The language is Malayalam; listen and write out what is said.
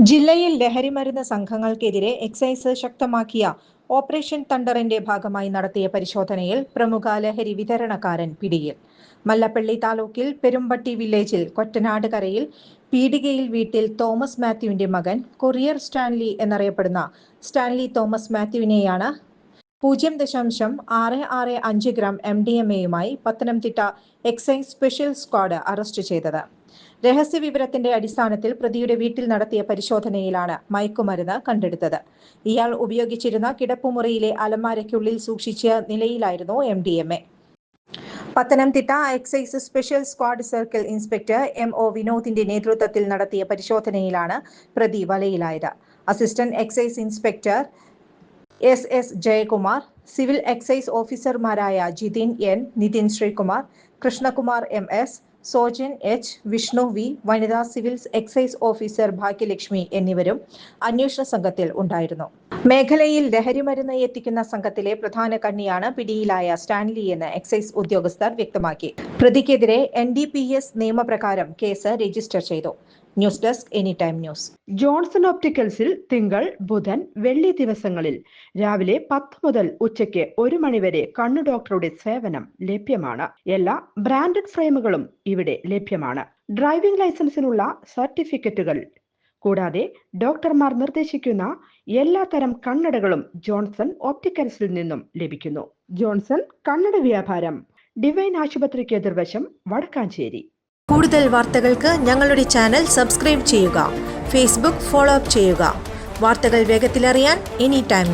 ജില്ലയിൽ ലഹരിമരുന്ന് സംഘങ്ങൾക്കെതിരെ എക്സൈസ് ശക്തമാക്കിയ ഓപ്പറേഷൻ തണ്ടറിന്റെ ഭാഗമായി നടത്തിയ പരിശോധനയിൽ പ്രമുഖ ലഹരി വിതരണക്കാരൻ പിടിയിൽ. മല്ലപ്പള്ളി താലൂക്കിൽ പെരുമ്പട്ടി വില്ലേജിൽ കൊറ്റനാട് കരയിൽ പീടികയിൽ വീട്ടിൽ തോമസ് മാത്യുവിന്റെ മകൻ കൊറിയർ സ്റ്റാൻലി എന്നറിയപ്പെടുന്ന സ്റ്റാൻലി തോമസ് മാത്യുവിനെയാണ് 0.665 ഗ്രാം MDMA-യുമായി Pathanamthitta excise special squad arrest ചെയ്തത്. രഹസ്യവിവരത്തിന്റെ അടിസ്ഥാനത്തിൽ പ്രതിയുടെ വീട്ടിൽ നടത്തിയ പരിശോധനയിലാണ് മയക്കുമരുന്ന് കണ്ടെടുത്തത്. ഇയാൾ ഉപയോഗിച്ചിരുന്ന കിടപ്പുമുറിയിലെ അലമാരയ്ക്കുള്ളിൽ സൂക്ഷിച്ച നിലയിലായിരുന്നു MDMA. Pathanamthitta excise special squad circle inspector MO വിനോദിന്റെ നേതൃത്വത്തിൽ നടത്തിയ പരിശോധനയിലാണ് പ്രതി വലയിലായത്. Assistant excise inspector SS Jayakumar, civil excise ഓഫീസർമാരായ Jithin N, Nithin Sreekumar, Krishnakumar MS, Sojan H, Vishnu V, വനിതാ സിവിൽ എക്സൈസ് ഓഫീസർ ഭാഗ്യലക്ഷ്മി എന്നിവരും അന്വേഷണ സംഘത്തിൽ ഉണ്ടായിരുന്നു. മേഖലയിൽ ലഹരിമരുന്ന് എത്തിക്കുന്ന സംഘത്തിലെ പ്രധാന കണ്ണിയാണ് പിടിയിലായ സ്റ്റാൻലി എന്ന് എക്സൈസ് ഉദ്യോഗസ്ഥർ വ്യക്തമാക്കി. പ്രതിക്കെതിരെ NDPS നിയമപ്രകാരം കേസ് രജിസ്റ്റർ ചെയ്തു. News desk anytime news. Johnson ഓപ്റ്റിക്കൽസിൽ തിങ്കൾ, ബുധൻ, വെള്ളി ദിവസങ്ങളിൽ രാവിലെ 10 മുതൽ ഉച്ചയ്ക്ക് 1 മണിവരെ കണ്ണു ഡോക്ടറുടെ സേവനം ലഭ്യമാണ്. എല്ലാ ബ്രാൻഡഡ് ഫ്രെയിമുകളും ഇവിടെ ലഭ്യമാണ്. ഡ്രൈവിംഗ് ലൈസൻസിനുള്ള സർട്ടിഫിക്കറ്റുകൾ കൂടാതെ ഡോക്ടർമാർ നിർദ്ദേശിക്കുന്ന എല്ലാത്തരം കണ്ണടകളും ജോൺസൺ ഓപ്റ്റിക്കൽസിൽ നിന്നും ലഭിക്കുന്നു. ജോൺസൺ കണ്ണട വ്യാപാരം, ഡിവൈൻ ആശുപത്രിക്ക് എതിർവശം, വടക്കാഞ്ചേരി. കൂടുതൽ വാർത്തകൾക്ക് ഞങ്ങളുടെ ചാനൽ സബ്സ്ക്രൈബ് ചെയ്യുക. ഫേസ്ബുക്ക് ഫോളോ അപ്പ് ചെയ്യുക. വാർത്തകൾ വേഗത്തിലറിയാൻ എനിടൈം